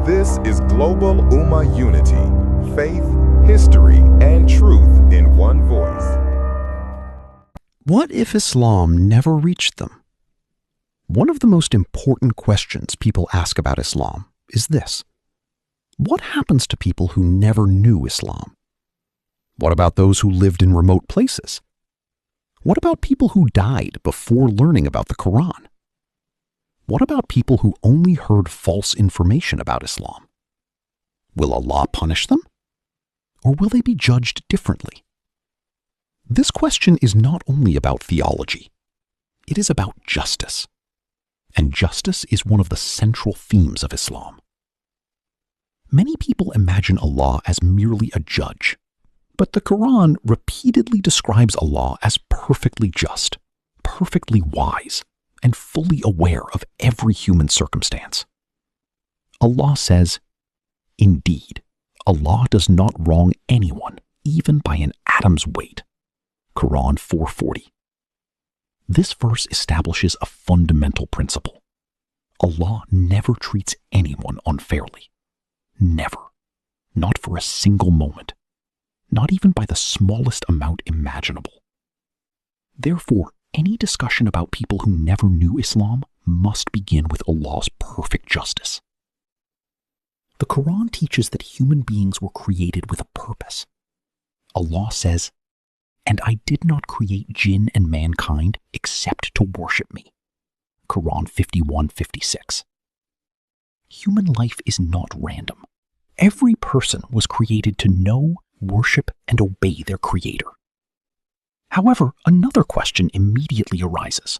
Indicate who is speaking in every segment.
Speaker 1: This is Global Ummah Unity, faith, history, and truth in one voice.
Speaker 2: What if Islam never reached them? One of the most important questions people ask about Islam is this: what happens to people who never knew Islam? What about those who lived in remote places? What about people who died before learning about the Qur'an? What about people who only heard false information about Islam? Will Allah punish them? Or will they be judged differently? This question is not only about theology. It is about justice. And justice is one of the central themes of Islam. Many people imagine Allah as merely a judge, but the Qur'an repeatedly describes Allah as perfectly just, perfectly wise, and fully aware of every human circumstance. Allah says, "Indeed, Allah does not wrong anyone, even by an atom's weight." Quran 4:40. This verse establishes a fundamental principle. Allah never treats anyone unfairly. Never. Not for a single moment. Not even by the smallest amount imaginable. Therefore, any discussion about people who never knew Islam must begin with Allah's perfect justice. The Quran teaches that human beings were created with a purpose. Allah says, "And I did not create jinn and mankind except to worship me." Quran 51:56. Human life is not random. Every person was created to know, worship, and obey their Creator. However, another question immediately arises.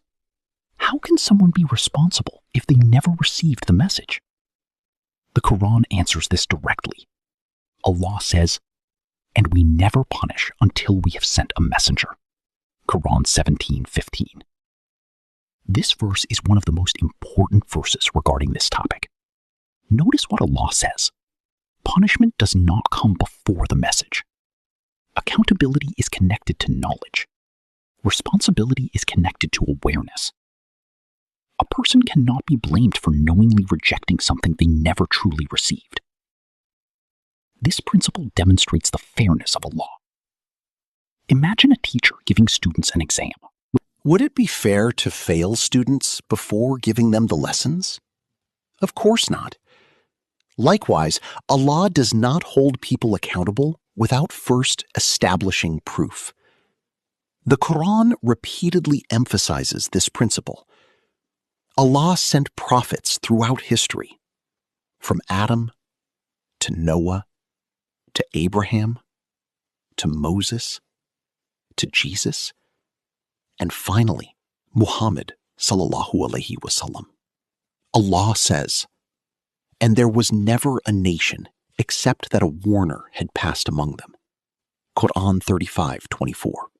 Speaker 2: How can someone be responsible if they never received the message? The Quran answers this directly. Allah says, "And we never punish until we have sent a messenger." Quran 17:15. This verse is one of the most important verses regarding this topic. Notice what Allah says. Punishment does not come before the message. Accountability is connected to knowledge. Responsibility is connected to awareness. A person cannot be blamed for knowingly rejecting something they never truly received. This principle demonstrates the fairness of Allah. Imagine a teacher giving students an exam.
Speaker 3: Would it be fair to fail students before giving them the lessons? Of course not. Likewise, Allah does not hold people accountable without first establishing proof. The Quran repeatedly emphasizes this principle. Allah sent prophets throughout history, from Adam to Noah, to Abraham, to Moses, to Jesus, and finally, Muhammad sallallahu alaihi wasallam. Allah says, "And there was never a nation except that a warner had passed among them." Qur'an 35:24.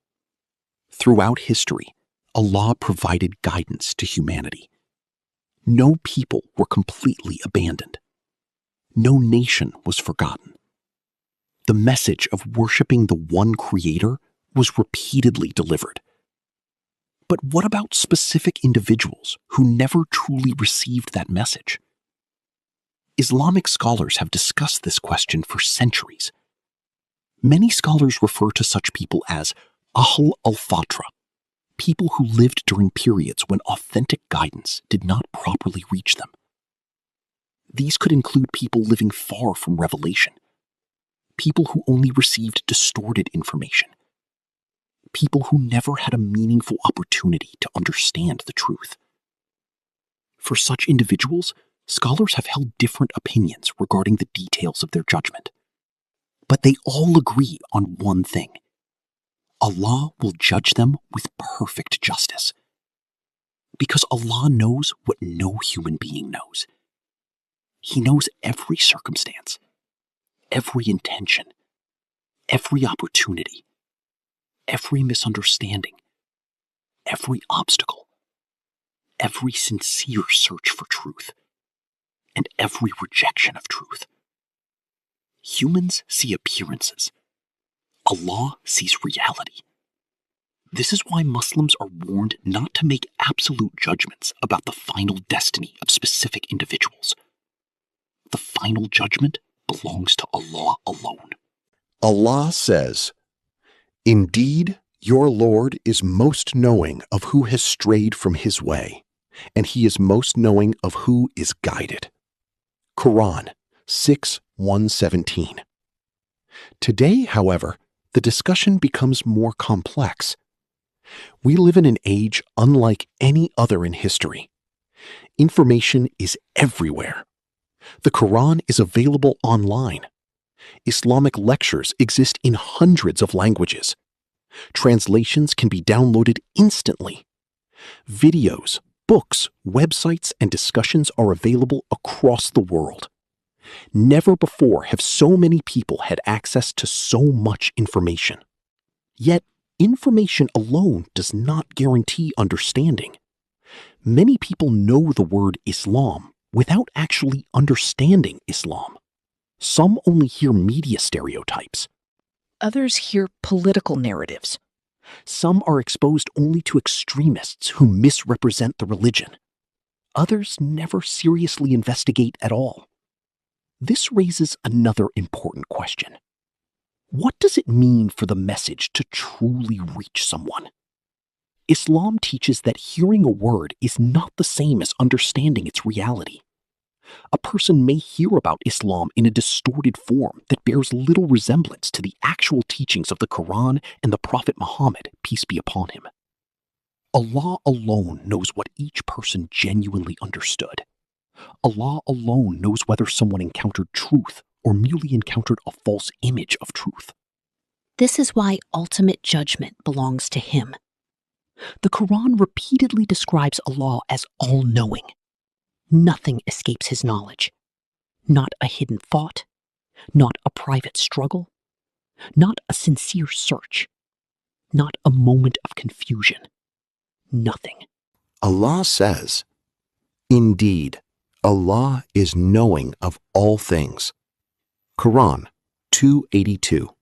Speaker 3: Throughout history, Allah provided guidance to humanity. No people were completely abandoned. No nation was forgotten. The message of worshiping the one Creator was repeatedly delivered. But what about specific individuals who never truly received that message? Islamic scholars have discussed this question for centuries. Many scholars refer to such people as Ahl al-Fatra, people who lived during periods when authentic guidance did not properly reach them. These could include people living far from revelation, people who only received distorted information, people who never had a meaningful opportunity to understand the truth. For such individuals, scholars have held different opinions regarding the details of their judgment. But they all agree on one thing. Allah will judge them with perfect justice. Because Allah knows what no human being knows. He knows every circumstance, every intention, every opportunity, every misunderstanding, every obstacle, every sincere search for truth, and every rejection of truth. Humans see appearances. Allah sees reality. This is why Muslims are warned not to make absolute judgments about the final destiny of specific individuals. The final final judgment belongs to Allah alone. Allah says, "Indeed, your Lord is most knowing of who has strayed from his way, and he is most knowing of who is guided." Qur'an 6:117. Today, however, the discussion becomes more complex. We live in an age unlike any other in history. Information is everywhere. The Qur'an is available online. Islamic lectures exist in hundreds of languages. Translations can be downloaded instantly. Videos, books, websites, and discussions are available across the world. Never before have so many people had access to so much information. Yet, information alone does not guarantee understanding. Many people know the word Islam without actually understanding Islam. Some only hear media stereotypes.
Speaker 4: Others hear political narratives.
Speaker 3: Some are exposed only to extremists who misrepresent the religion. Others never seriously investigate at all. This raises another important question. What does it mean for the message to truly reach someone? Islam teaches that hearing a word is not the same as understanding its reality. A person may hear about Islam in a distorted form that bears little resemblance to the actual teachings of the Qur'an and the Prophet Muhammad, peace be upon him. Allah alone knows what each person genuinely understood. Allah alone knows whether someone encountered truth or merely encountered a false image of truth.
Speaker 4: This is why ultimate judgment belongs to Him.
Speaker 3: The Qur'an repeatedly describes Allah as all-knowing. Nothing escapes His knowledge. Not a hidden thought, not a private struggle, not a sincere search, not a moment of confusion. Nothing. Allah says, "Indeed, Allah is knowing of all things." Qur'an 2:82.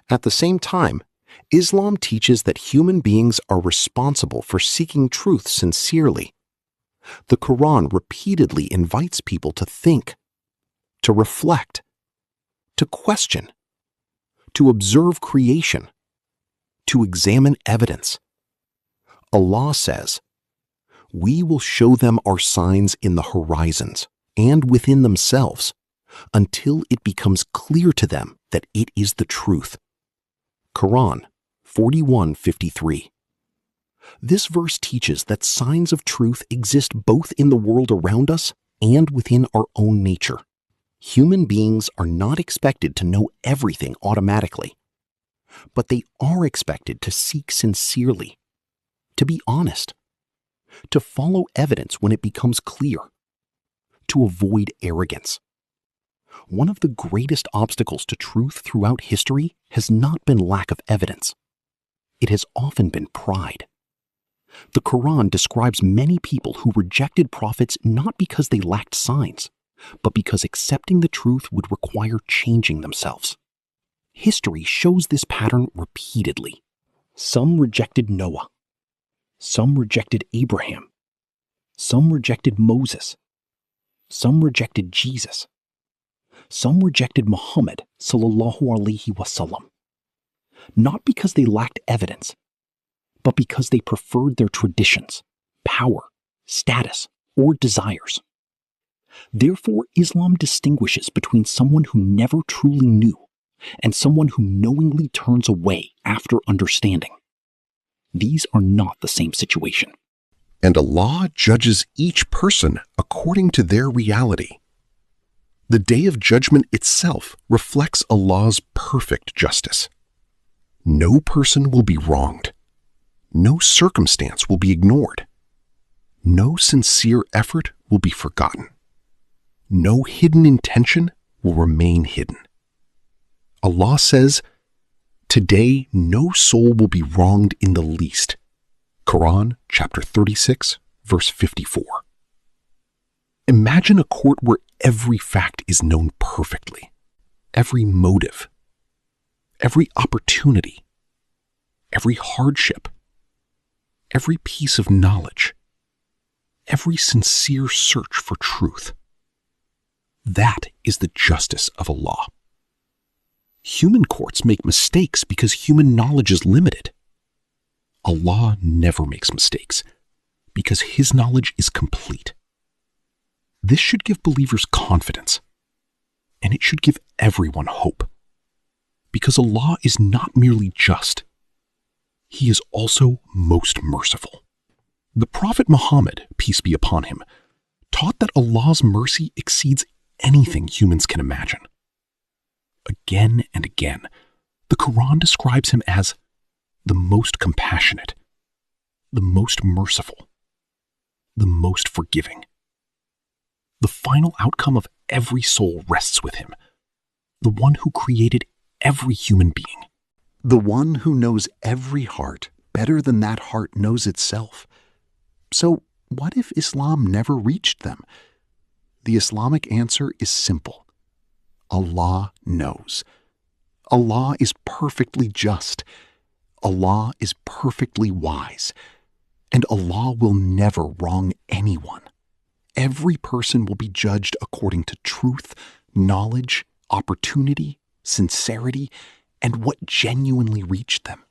Speaker 3: At the same time, Islam teaches that human beings are responsible for seeking truth sincerely. The Qur'an repeatedly invites people to think, to reflect, to question, to observe creation, to examine evidence. Allah says, "We will show them our signs in the horizons and within themselves until it becomes clear to them that it is the truth." Qur'an 41:53. This verse teaches that signs of truth exist both in the world around us and within our own nature. Human beings are not expected to know everything automatically, but they are expected to seek sincerely, to be honest, to follow evidence when it becomes clear, to avoid arrogance. One of the greatest obstacles to truth throughout history has not been lack of evidence. It has often been pride. The Qur'an describes many people who rejected prophets not because they lacked signs, but because accepting the truth would require changing themselves. History shows this pattern repeatedly. Some rejected Noah. Some rejected Abraham. Some rejected Moses. Some rejected Jesus. Some rejected Muhammad sallallahu alaihi wasallam. Not because they lacked evidence, but because they preferred their traditions, power, status, or desires. Therefore, Islam distinguishes between someone who never truly knew and someone who knowingly turns away after understanding. These are not the same situation.
Speaker 2: And Allah judges each person according to their reality. The Day of Judgment itself reflects Allah's perfect justice. No person will be wronged. No circumstance will be ignored. No sincere effort will be forgotten. No hidden intention will remain hidden. Allah says, "Today no soul will be wronged in the least." Quran chapter 36, verse 54. Imagine a court where every fact is known perfectly, every motive, every opportunity, every hardship, every piece of knowledge, every sincere search for truth.
Speaker 3: That is the justice of Allah. Human courts make mistakes because human knowledge is limited. Allah never makes mistakes because His knowledge is complete. This should give believers confidence, and it should give everyone hope, because Allah is not merely just, He is also most merciful. The Prophet Muhammad, peace be upon him, taught that Allah's mercy exceeds anything humans can imagine. Again and again, the Qur'an describes Him as the most compassionate, the most merciful, the most forgiving. The final outcome of every soul rests with Him, the one who created every human being.
Speaker 2: The one who knows every heart better than that heart knows itself. So what if Islam never reached them? The Islamic answer is simple. Allah knows. Allah is perfectly just. Allah is perfectly wise. And Allah will never wrong anyone. Every person will be judged according to truth, knowledge, opportunity, sincerity, and what genuinely reached them.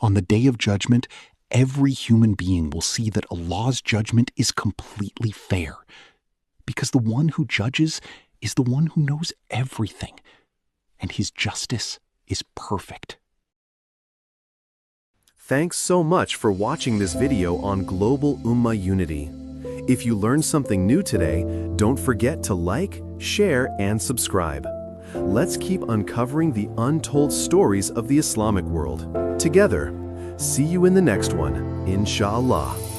Speaker 2: On the Day of Judgment, every human being will see that Allah's judgment is completely fair, because the one who judges is the one who knows everything, and His justice is perfect.
Speaker 5: Thanks so much for watching this video on Global Ummah Unity. If you learned something new today, don't forget to like, share, and subscribe. Let's keep uncovering the untold stories of the Islamic world together. See you in the next one, inshallah.